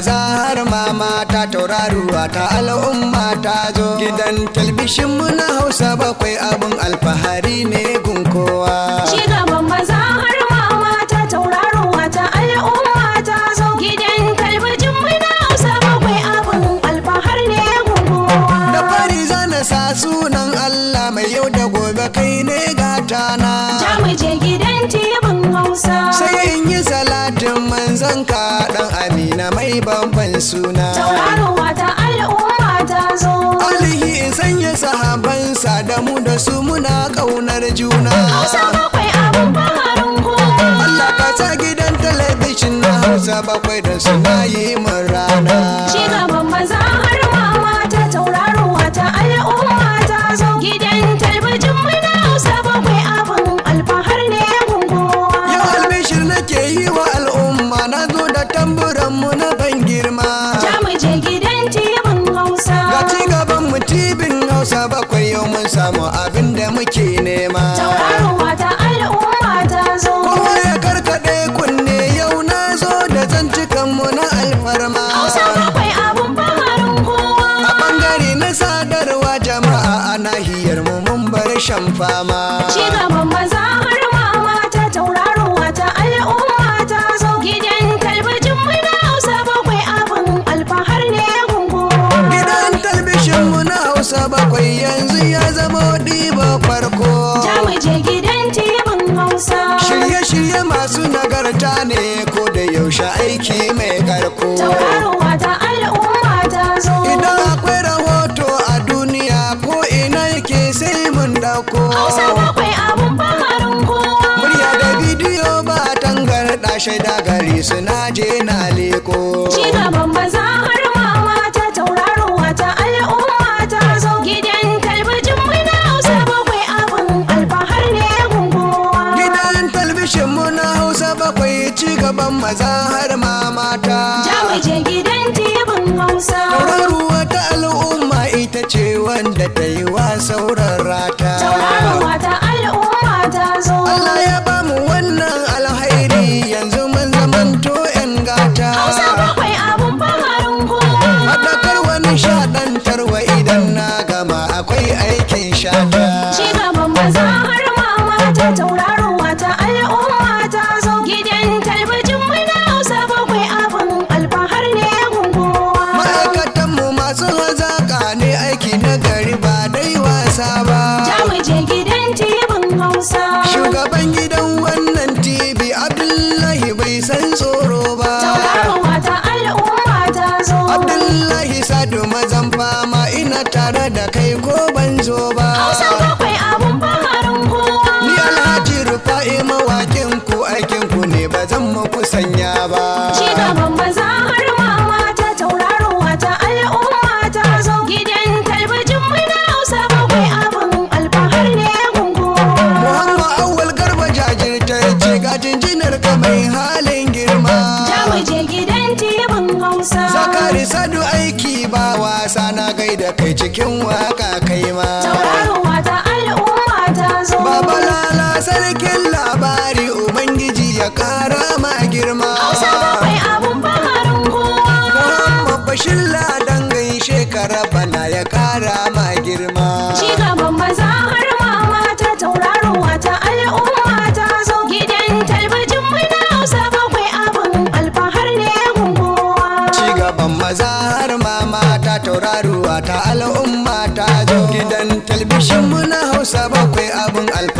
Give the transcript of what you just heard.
maza har mama ta tauraruwa ta al'umma ta zo. Gidan talbishin mu na Hausa bakwai abun alfahari ne gun kowa. Cigaban maza har mama ta tauraruwa ta al'umma ta zo. Gidan talbijin mu na Hausa bakwai abun alfahari ne gun kowa. Da fari zana sa sunan Allah mai yau da gobe kai ne gata na. Ja mu je gidan tibin Hausa. Sai in yi salatin manzon ka dan Amina mai babban suna. Tauraruwa ta al'umma ta zo. Alihi in sanya sahabansa da mu da su muna ƙaunar juna. Hausa bakwai abun baharin kowa. Allah ka sa gidan talabijin na Hausa bakwai da suna yi min rana. Cigaban maza har mama ta tauraruwa ta al'umma ta zo. Gidan talbijin mu na Hausa bakwai abun alfahar ne gun kowa. Yau albishir nake yi wa al'umma na zo da tamburan mu na ban girma. Ja mu je gidan tibin Hausa. Ga ci gaban mu tibin Hausa bakwai yau mun samu abin da muke nema. Tauraruwa ta al'umma ta zo. Kowa ya karkaɗe kunne yau na zo da zantukan mu na alfarma. Hausa bakwai abun baharin kowa. A ɓangare na sadarwa jama'a a nahiyar mu mun bar shan fama. Cigaban maza har mama ta tauraruwa ta al'umma ta zo. Gidan talbijin mu na Hausa bakwai abun alfahar ne gun kowa. Gidan talbishin mu na Hausa bakwai yanzu ya zama ɗiba farko. Ja mu je gidan tibin Hausa. Shirye-shirye masu nagarta ne ko da yaushe aiki mai karko. Tauraruwa ta al'umma ta zo. Idan akwai rahoto a duniya ko ina yake sai mun dauko. Hausa bakwai abun baharin kowa. Murya da bidiyo ba tangarɗa shaida gari suna je na leko. Cigaban maza har mama ta tauraruwa ta al'umma ta zo. Gidan talbijin mu na Hausa bakwai abun alfahar ne gun kowa. Gidan talbishin mu na Hausa bakwai ci gaban maza har ma mata. Ja mu je gidan tibin Hausa. Tauraruwa ta al'umma ita ce wanda ta yi wa sauran rata. Tauraruwa ta al'umma ta zo. Allah ya ba mu wannan alhairi yanzu mun zamanto 'yan gata. Hausa bakwai abun baharin kowa. Haɗakar wani shaɗantarwa idan na gama akwai aikin shata. Cigaban maza har mama ta tauraruwa ta al'umma ta zo. Gidan talbijin mu na Hausa bakwai abun alfahar ne gun kowa. Ma'aikatanmu masu hazaƙa ne aiki na gari ba dai wasa ba. Ja mu je gidan tibin Hausa. Shugaban gidan wannan TV Abdullahi bai san tsoro ba. Tauraruwa ta al'umma ta zo. Abdullahi Sadu mazan fama ina tare da kai ko ban zo ba. Hausa bakwai abun baharin kowa. Ni Alhaji Rufa'i mawakin ku aikin ku ne ba zan muku sanya ba. Cigaban maza har mama ta tauraruwa ta al'umma ta zo. Gidan talbijin mu na Hausa bakwai abun alfahar ne gun kowa. Muhammad Awwal Garba jajirtacce ga jinjinar ka mai halin girma. Ja mu je gidan tibin Hausa. Zakari Sadu aiki ba wasa na gaida kai cikin waka kai ma. Tauraruwa ta al'umma ta zo. Baba Lala sarkin labari Ubangiji ya kara ma girma. Hausa bakwai abun baharin kowa. Muhammad Bashir Ladan gaishe ka Rabbana ya kara ma girma. Cigaban maza har mama ta tauraruwa ta al'umma ta zo. Gidan talbijin mu na Hausa bakwai abun alfahar ne gun kowa. Cigaban maza har mama ta tauraruwa ta al'umma ta zo. Gidan talbishin mu na Hausa bakwai abun alfahari.